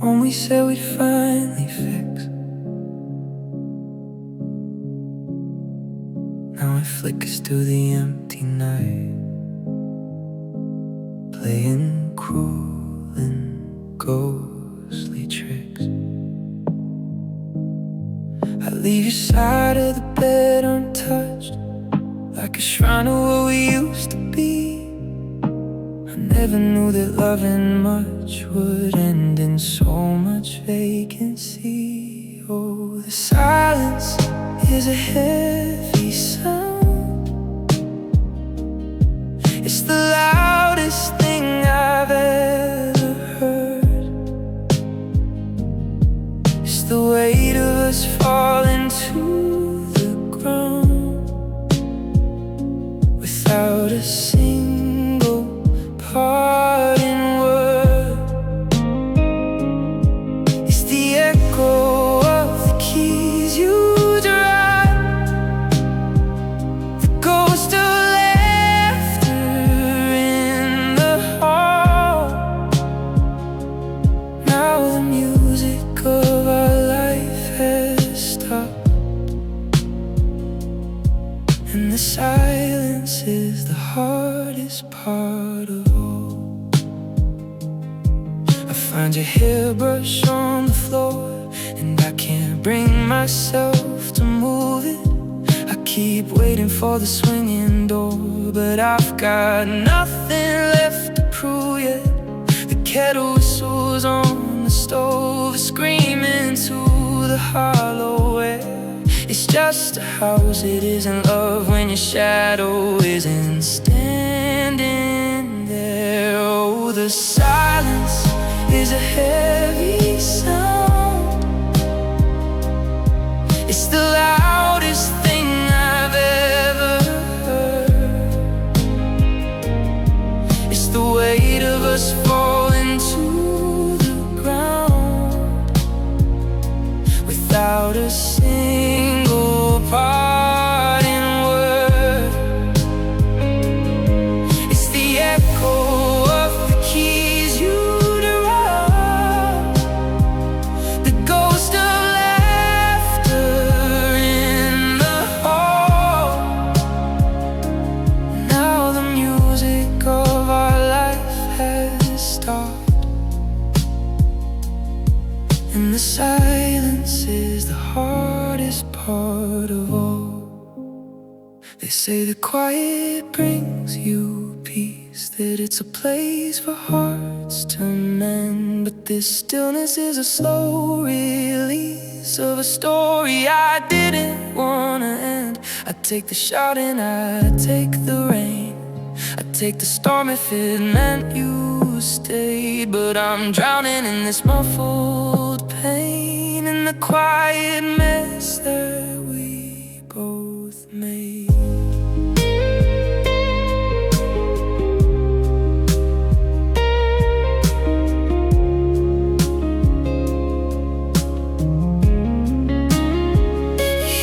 When we said we'd finally fix. Now it flickers through the empty night, playing cruel and ghostly tricks. I leave your side of the bed untouched, like a shrine of what we used to be. I never knew that loving much would end in so much vacancy. Oh, the silence is a heavy sound. It's the loudest thing I've ever heard. It's the weight of us falling to the ground without a single parting word. It's the echo of the keys you drive, the ghost of laughter in the hall. Now the music of our life has stopped, and the silence is the hardest part of all. I find your hairbrush on the floor, and I can't bring myself to move it. I keep waiting for the swinging door, but I've got nothing left to prove yet. The kettle whistles on the stove, screaming to the hollow air. It's just a house, it isn't love when your shadow isn't standing there. Oh, the silence is a heavy sound. It's the loudest thing I've ever heard. It's the weight of us falling to the ground without a single parting word. It's the echo of the keys you drive, the ghost of laughter in the hall. Now the music of our life has stopped, and the silence is the hardest part of all. They say the quiet brings you peace, that it's a place for hearts to mend. But this stillness is a slow release of a story I didn't wanna end. I take the shouting, I take the rain, I take the storm if it meant you stayed. But I'm drowning in this muffled pain, in the quiet mess that we both made.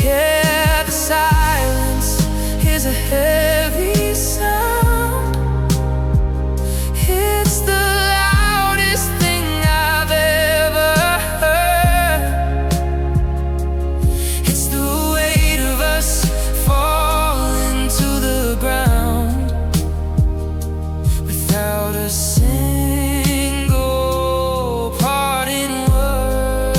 Yeah, the silence is a heavy sound. It's the loudest thing I've ever heard. It's the weight of us falling to the ground without a single parting word.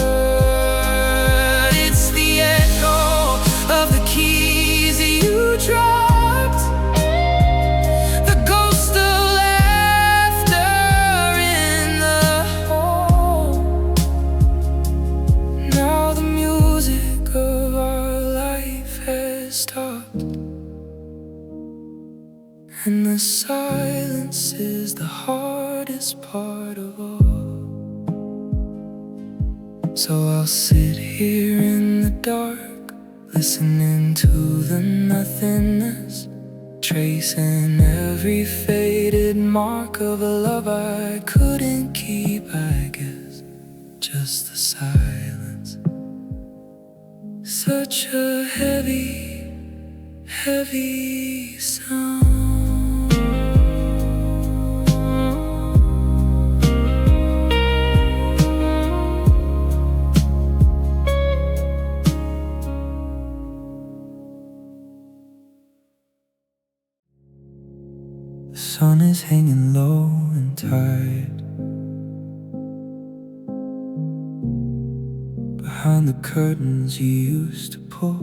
It's the echo of the keys you dropped, the ghost of laughter in the hall. Now the music of our life has stopped, and the silence is the hardest part of all. So I'll sit here in the dark, listening to the nothingness, tracing every faded mark of a love I couldn't keep, I guess. Just the silence, such a heavy, heavy sound. is hanging low and tired. Behind the curtains you used to pull,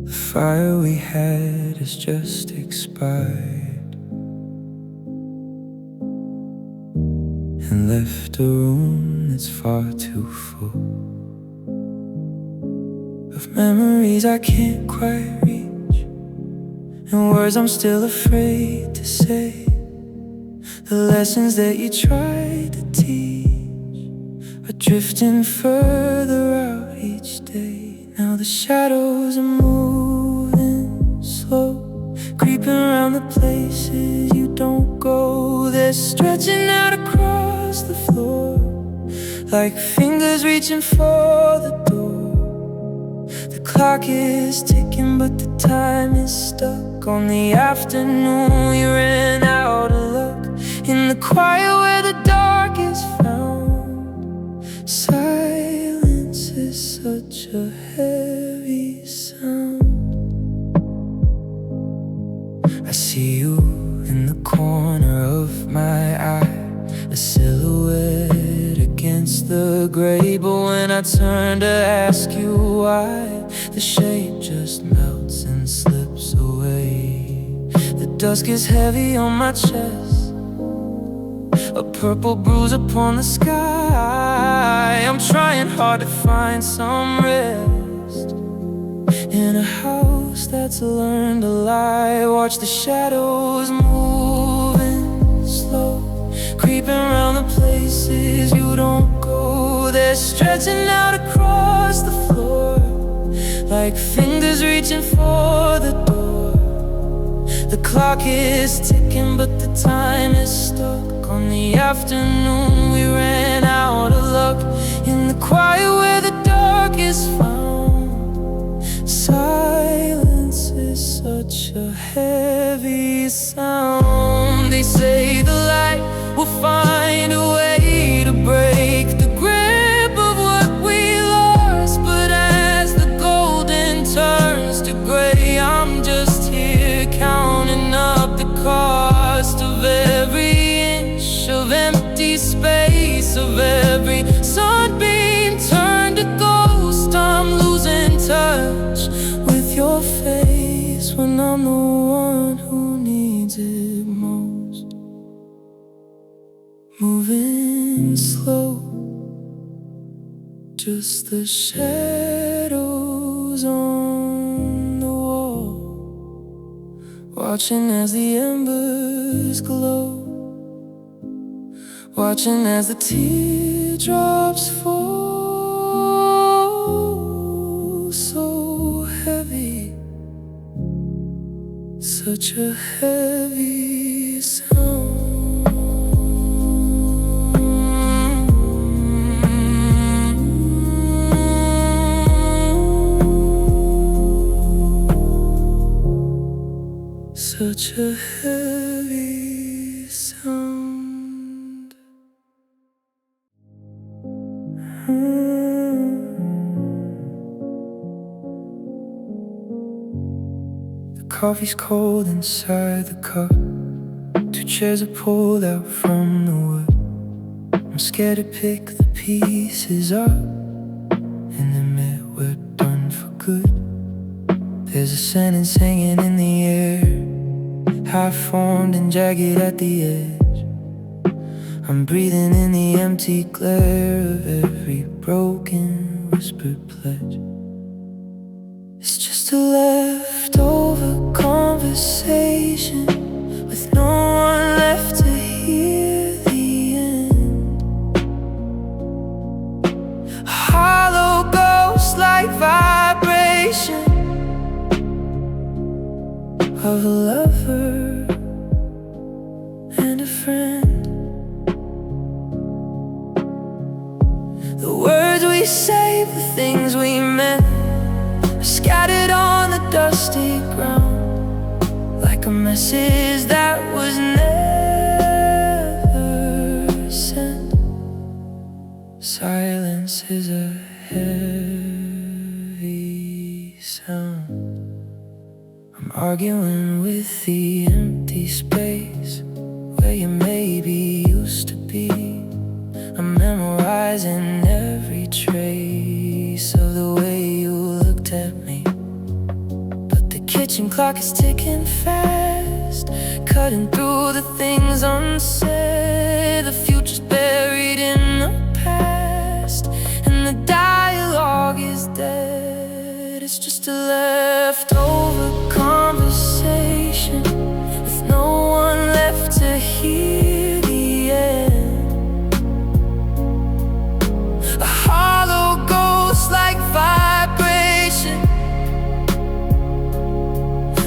the fire we had has just expired and left a room that's far too full of memories I can't quite reach, and words I'm still afraid to say. The lessons that you tried to teach are drifting further out each day. Now the shadows are moving slow, creeping around the places you don't go. They're stretching out across the floor, like fingers reaching for the door. The clock is ticking, but the time is stuck. On the afternoon we ran out of luck. In the quiet where the dark is found, silence is such a heavy sound. I see you in the corner of my eye, a silhouette against the gray. But when I turn to ask you why, the shape just melts and slips away. The dusk is heavy on my chest, a purple bruise upon the sky. I'm trying hard to find some rest in a house that's learned to lie. Watch the shadows moving slow, creeping around the places you don't go. They're stretching out across the floor, like fingers reaching for the door. The clock is ticking, but the time is stuck. On the afternoon we ran out of luck. In the quiet where the dark is found, silence is such a heavy sound. They say the light will find a way to break the grip of what we lost. But as the golden turns to gray, I'm just here counting up the cost of every of empty space, of every sunbeam turned to ghost. I'm losing touch with your face when I'm the one who needs it most. Moving slow, just the shadows on the wall, watching as the embers glow, watching as the teardrops fall. So heavy, such a heavy sound. Such a heavy sound. The coffee's cold inside the cup. Two chairs are pulled out from the wood. I'm scared to pick the pieces up and admit we're done for good. There's a sentence hanging in the air, half-formed and jagged at the edge. I'm breathing in the empty glare of every broken, whispered pledge. It's just a leftover conversation with no one left to hear the end. A hollow ghost-like vibration of a lover and a friend. The words we say, the things we meant, are scattered on the dusty ground, like a message that was never sent. Silence is a heavy sound. I'm arguing with the empty space where you maybe used to be. I'm memorizing every trace of the way you looked at me. But the kitchen clock is ticking fast, cutting through the things unsaid. The future's buried in the past, and the dialogue is dead. It's just a leftover conversation with no one left to hear the end. A hollow ghost-like vibration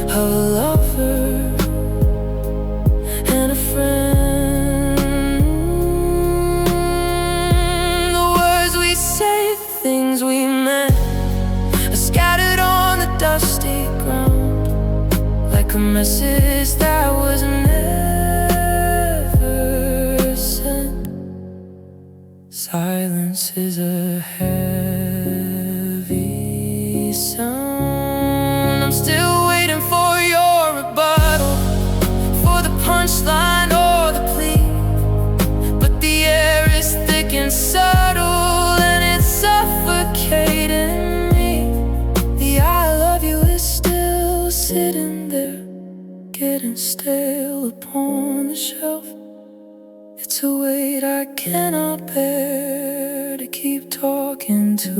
of a lover and a friend. The words we say, the things we meant, are scattered on the dusty ground, like a message that was never sent. Silence is a heavy sound. I'm still waiting for your rebuttal, for the punchline or the plea. But the air is thick and subtle, and it's suffocating me. The I love you is still sitting there, getting stale upon the shelf. It's a weight I cannot bear, to keep talking to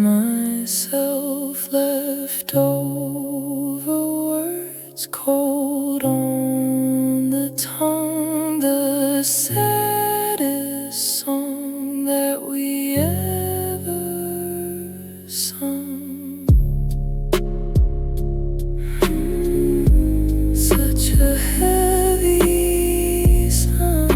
myself. Left over words cold on the tongue, the saddest song that we ever sung. Such a heavy sound.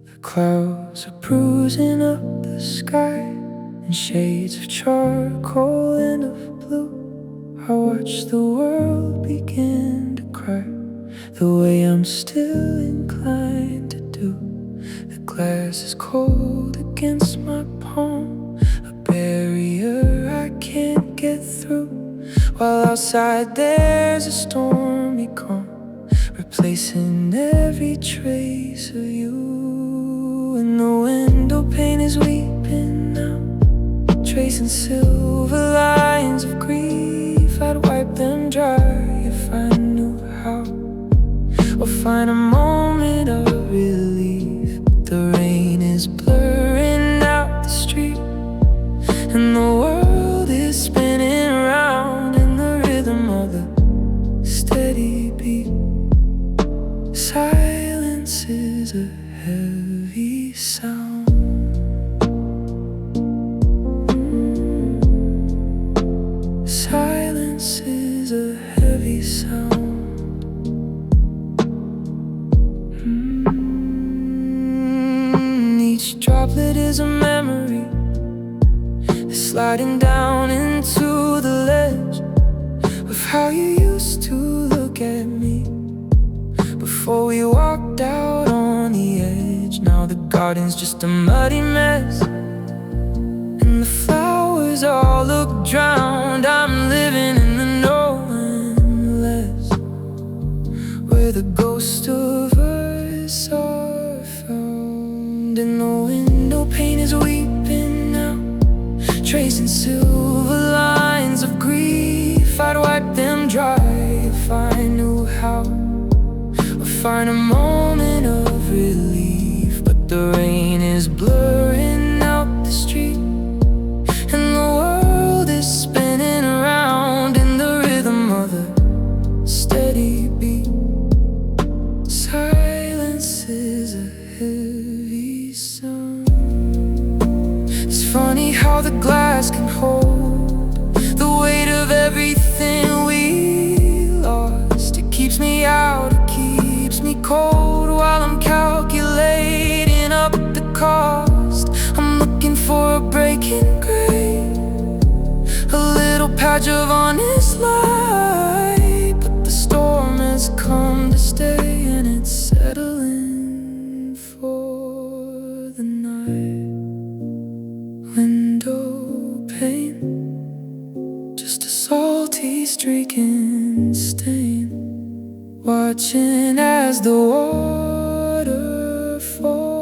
The clouds are bruising up the sky in shades of charcoal and of blue. I watch the world begin to cry, the way I'm still inclined to do. The glass is cold against my palm, a barrier I can't get through, while outside there's a stormy calm, replacing every trace of you. And the window pane is weeping now, tracing silver lines of grief. I'd wipe them dry if I knew how, or find a moment of relief. The rain is blurring out the street, and the world is spinning round in the rhythm of the steady beat. Silence is a heavy sound. Silence is a heavy sound. Each droplet is a memory, sliding down into the ledge of how you used to look at me before we walked out on the edge. Now the garden's just a muddy mess, and the flowers all look drowned. I'm living in the no and less, where the ghost of us are found. And the window pane is weeping now, tracing silver lines of grief. I'd wipe them dry if I knew how, or find a moment of relief. But the rain is blurring out the street, and the world is spinning around in the rhythm of a steady beat. Silence is a heavy sound. It's funny how the glass can hold the weight of everything we lost. It keeps me out, it keeps me cold, while I'm calculating up the cost. I'm looking for a breaking gray, a little patch of honest light. But the storm has come to stay, and it's settling watching as the water falls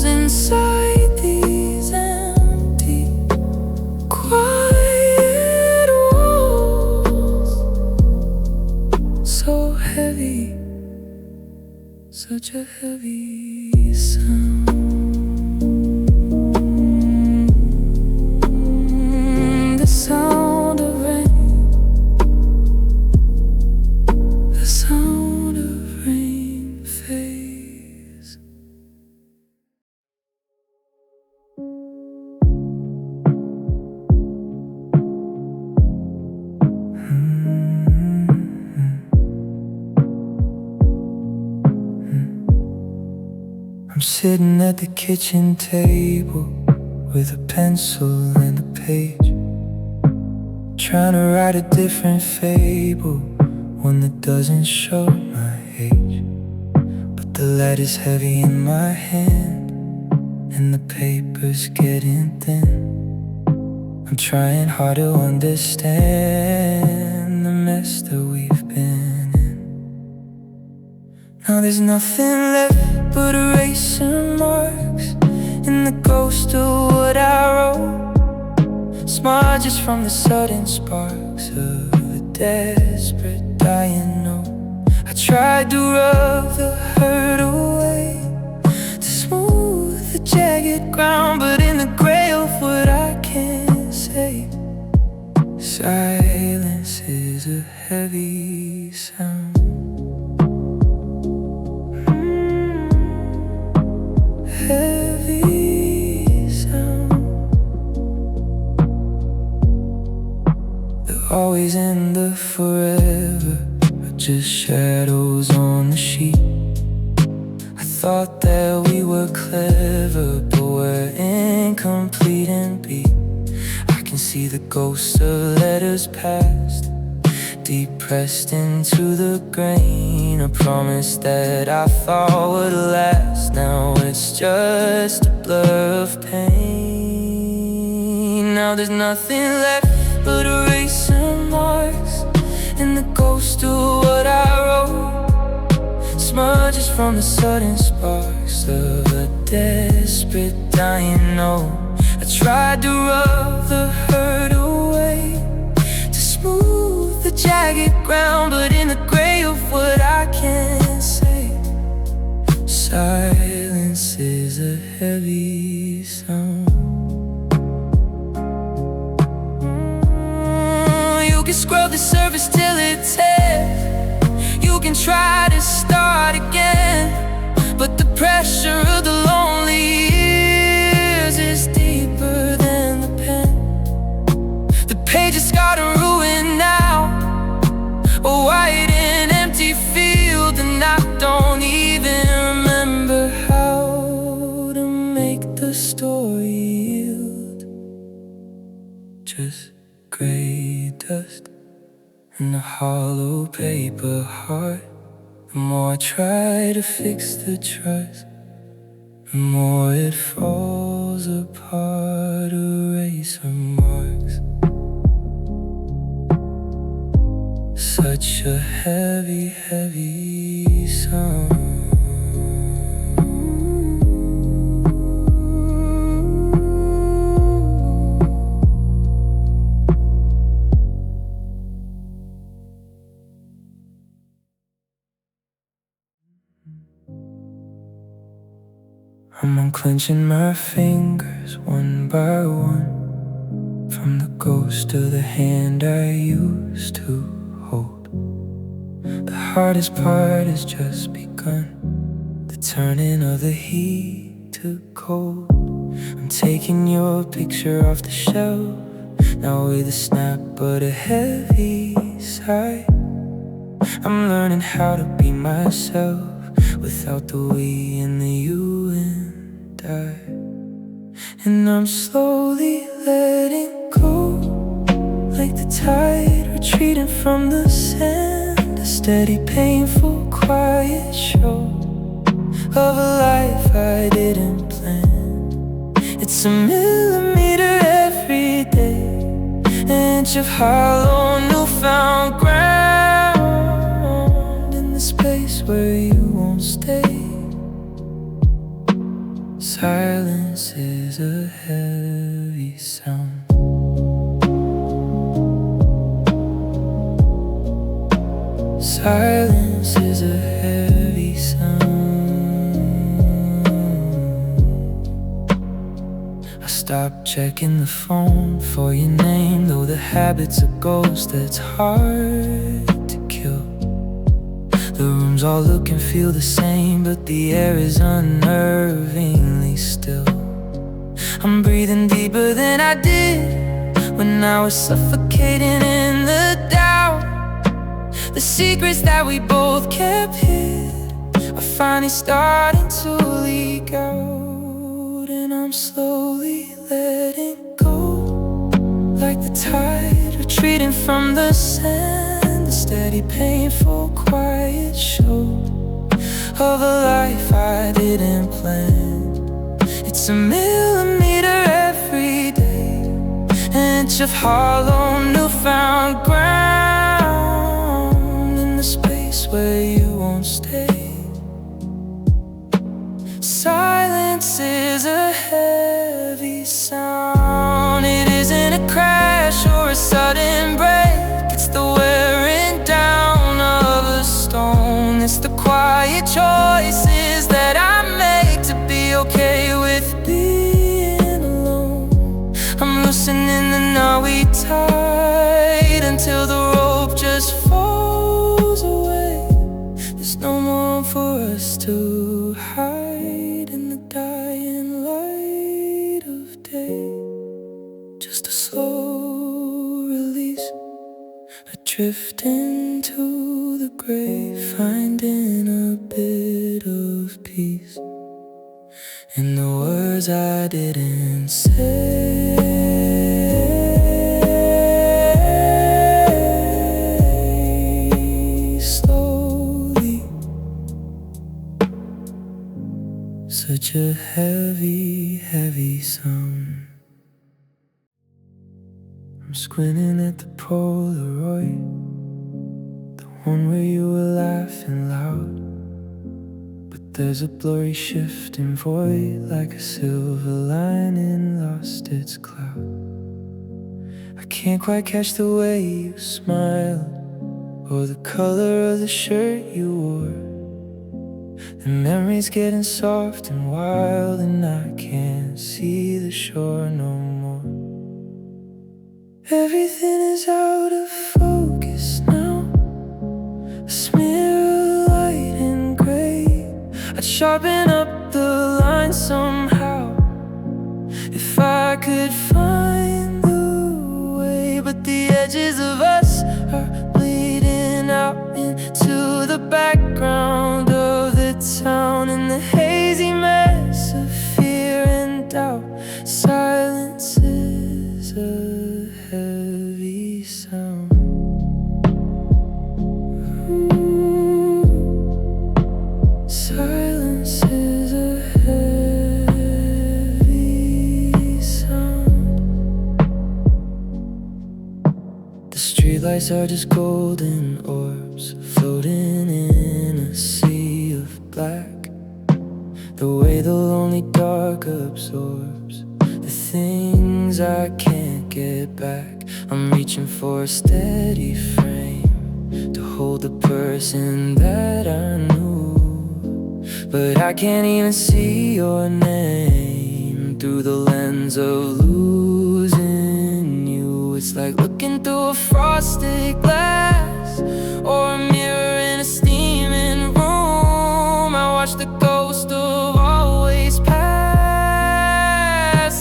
inside these empty, quiet walls. So heavy, such a heavy sound. The sound of rain, the sound of rain fades. I'm sitting at the kitchen table with a pencil and a page, trying to write a different fable, one that doesn't show my age. But the light is heavy in my hand, and the paper's getting thin. I'm trying hard to understand the mess that we've been in. Now there's nothing left but erasing marks in the ghost of what I wrote, smudges from the sudden sparks of a desperate dying note. I tried to rub the hurt away, to smooth the jagged ground, but in the gray of what I can't say, silence is a heavy sound. Heavy sound. They're always in the forever, or just shadows on the sheet. I thought that we were clever, but we're incomplete and beat. I can see the ghosts of letters past, deep pressed into the grain. A promise that I thought would last, now it's just a blur of pain. Now there's nothing left but erasing marks in the ghost of what I wrote, smudges from the sudden sparks of a desperate dying note. I tried to rub the hurt away, to smooth the jagged ground, but in the gray of what I can't say, silence is a heavy sound. You can scrub the surface till it tears, you can try to start again, but the pressure of the lonely years is deeper than the pen. The page is scarred and ruined now, a white and empty field, and I don't even remember how to make the story yield. Just gray dust and a hollow paper heart. The more I try to fix the trust, the more it falls apart. Eraser marks, such a heavy, heavy sound. I'm unclenching my fingers one by one, from the ghost of the hand I used to hold. The hardest part has just begun, the turning of the heat to cold. I'm taking your picture off the shelf, now with a snap but a heavy sigh. I'm learning how to be myself, without the we and the you and I. And I'm slowly letting go, like the tide retreating from the sand. A steady, painful, quiet show of a life I didn't plan. It's a millimeter every day, an inch of hollow, newfound ground. where you won't stay. Silence is a heavy sound. Silence is a heavy sound. I stopped checking the phone for your name, though the habit's a ghost that's hard to kill. The rooms all look and feel the same, but the air is unnervingly still. I'm breathing deeper than I did when I was suffocating in the doubt. The secrets that we both kept hid are finally starting to leak out, and I'm slowly letting go, like the tide retreating from the sand. A steady, painful, quiet show of a life I didn't plan. It's a millimeter every day, an inch of hollow newfound ground, in the space where you won't stay. Silence is a heavy sound. It isn't a crash or a sudden break. It's the wearing down of a stone. It's the quiet choices that I make to be okay with being alone. I'm loosening the knot we tied until the rope just falls away. There's no more for us to hide in the dying light of day. Just a slow release, a drift into the grave, finding a bit of peace in the words I didn't say. Slowly, such a heavy, heavy sound. I'm squinting at the Polaroid, the one where you were laughing loud. But there's a blurry shifting void, like a silver lining lost its cloud. I can't quite catch the way you smiled, or the color of the shirt you wore. The memory's getting soft and wild, and I can't see the shore no more. Everything is out of focus now, a smear of light and gray. I'd sharpen up the line somehow if I could find the way. But the edges of us are bleeding out into the background of the town, in the hazy mess of fear and doubt. Silence is a heavy sound. Silence is a heavy sound. The streetlights are just golden orbs floating in a sea of black. The way the lonely dark absorbs the things I can't get back. I'm reaching for a steady frame to hold the person that I knew, but I can't even see your name through the lens of losing you. It's like looking through a frosted glass or a mirror in a steaming room. I watch the ghost of always pass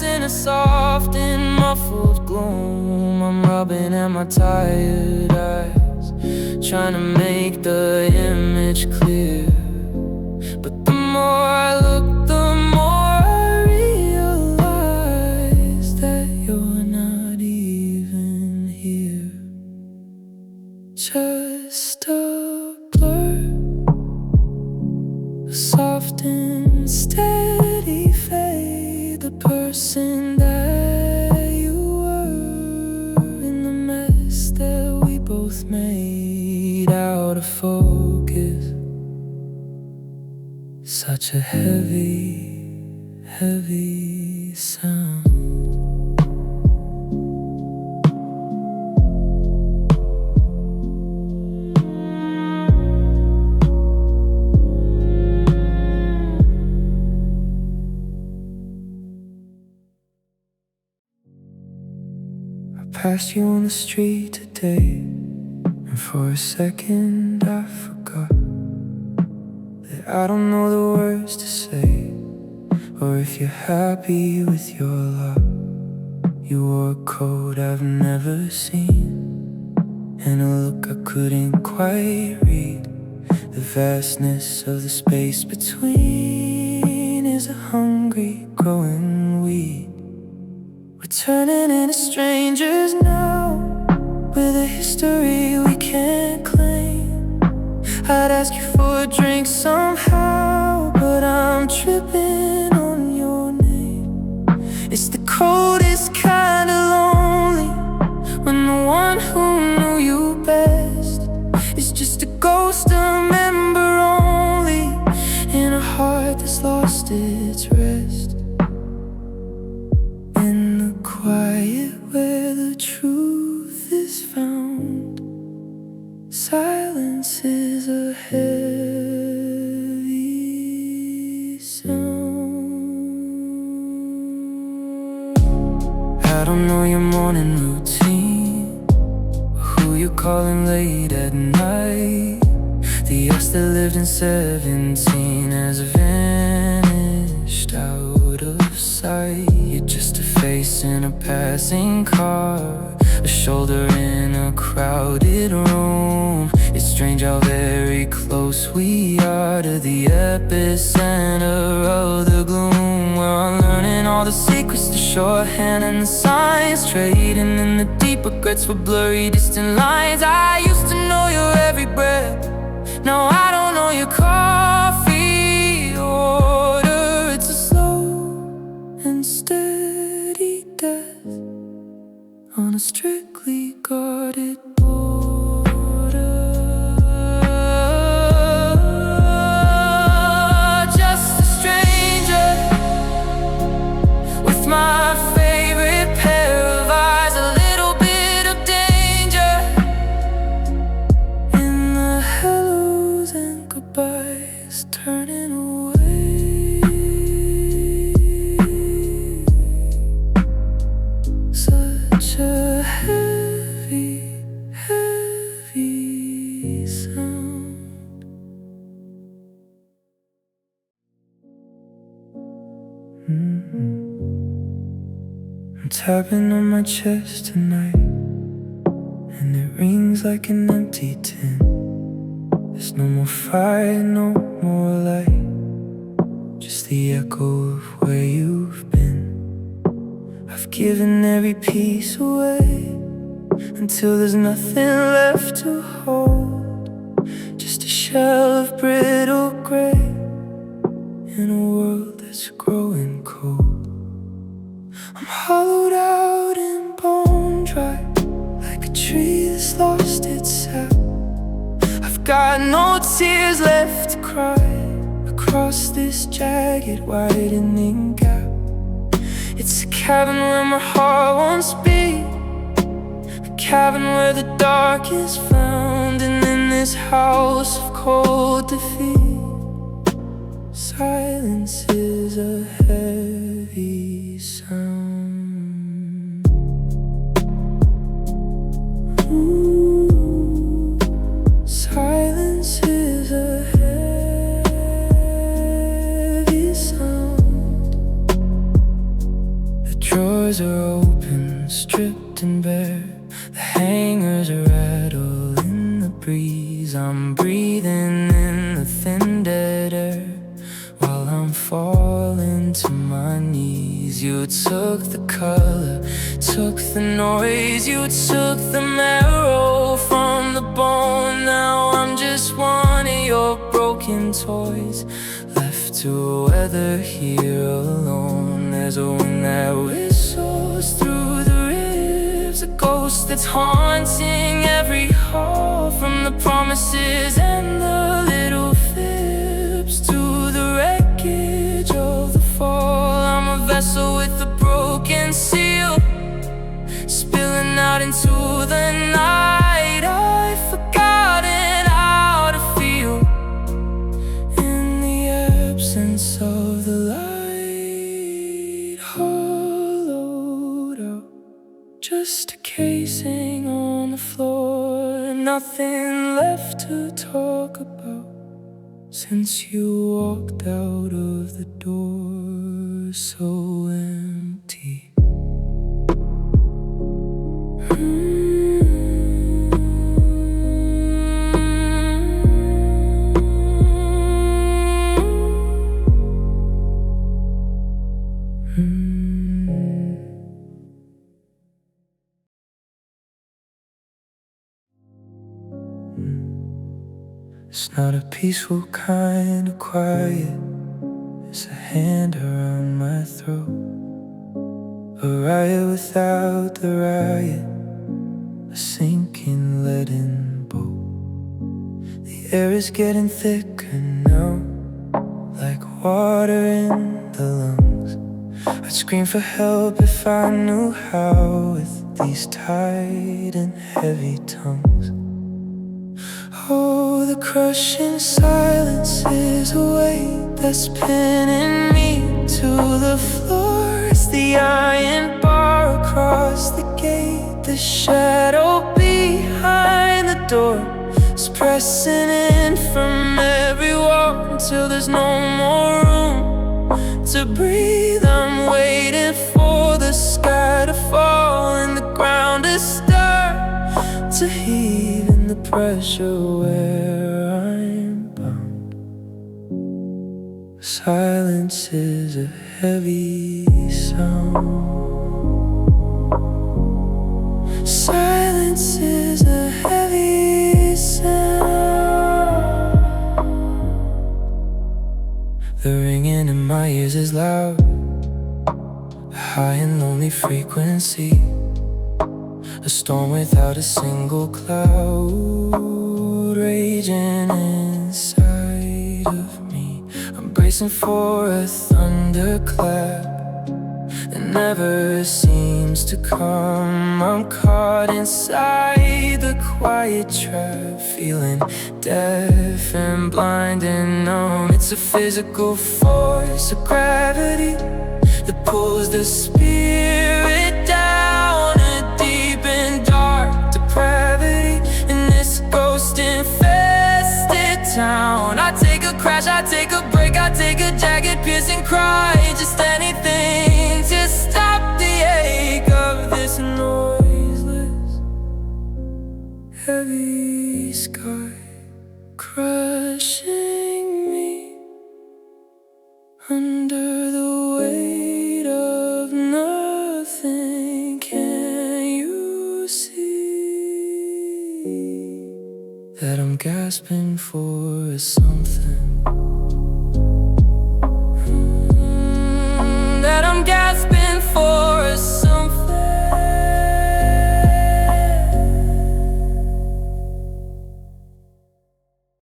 in a soft and muffled gloom. I'm rubbing at my tired eyes, trying to make the image clear. But the more I look, the more I realize that you're not even here. Just a blur, a soft and steady fade. The person that you were, in the mess that we both made out of focus. such a heavy, heavy sound. I passed you on the street today, and for a second I forgot that I don't know the words to say, or if you're happy with your lot. You wore a coat I've never seen, and a look I couldn't quite read. The vastness of the space between is a hungry growing weed. We're turning into strangers now, with a history we can't claim. I'd ask you for a drink somehow, but I'm tripping on your name. It's the coldest kind of lonely, when the one who knew you best is just a ghost, a member only, in a heart that's lost its rest. In the quiet where the truth is found, silence is a heavy sound. I don't know your morning routine, who you're calling late at night. The us that lived in 17 has vanished out of sight. You're just a face in a passing car, a shoulder in a crowded room. It's strange how very close we are to the epicenter of the gloom. We're unlearning all the secrets, the shorthand and the signs, trading in the deep regrets for blurry distant lines. I used to know your every breath, now I don't know your coffee order. It's a slow and steady death on a strictly guarded border. Just a stranger with my favorite pair of eyes, a little bit of danger in the hellos and goodbyes, turning away. Such a heavy, heavy sound. I'm tapping on my chest tonight, and it rings like an empty tin. There's no more fire, no more light, just the echo of where you've been. I've given every piece away until there's nothing left to hold, just a shell of brittle gray in a world that's growing cold. I'm hollowed out and bone dry, like a tree that's lost its sap. I've got no tears left to cry across this jagged widening gap. It's a cabin where my heart won't speak, a cabin where the dark is found, and in this house of cold defeat, silence is a heavy sound. Ooh, silence is a heavy sound. The drawers are open, stripped and bare, the hangers rattle in the breeze. I'm breathing in the thin dead air while I'm falling to my knees. You took the color, took the noise, you took the marrow from the bone. Now I'm just one of your broken toys, left to weather here alone. There's a wind that whistles through the ribs, a ghost that's haunting every hall, from the promises and the little fibs to the wreckage fall. I'm a vessel with a broken seal, spilling out into the night. I've forgotten how to feel in the absence of the light. Hollowed out, just a casing on the floor, nothing left to talk about since you walked out of the door, so empty. It's not a peaceful kind of quiet, it's a hand around my throat. A riot without the riot, a sinking leaden boat. The air is getting thicker now, like water in the lungs. I'd scream for help if I knew how, with these tight and heavy tongues. Oh, the crushing silence is a weight that's pinning me to the floor. It's the iron bar across the gate, the shadow behind the door. It's pressing in from every wall until there's no more room to breathe. I'm waiting for the sky to fall and the ground to start to heave in the pressure where I'm bound. Silence is a heavy sound. Silence is a heavy sound. The ringing in my ears is loud, a high and lonely frequency, a storm without a single cloud raging inside of me. I'm bracing for a thunderclap that never seems to come. I'm caught inside the quiet trap, feeling deaf and blind and numb. It's a physical force, a gravity that pulls the spirit down, a deep and dark depravity in this ghost-infested town. I take a crash, I take a break, I take a jagged, piercing cry, just anything to stop the ache of this noiseless, heavy sky crushing me under the weight of nothing. Can you see that I'm gasping for something?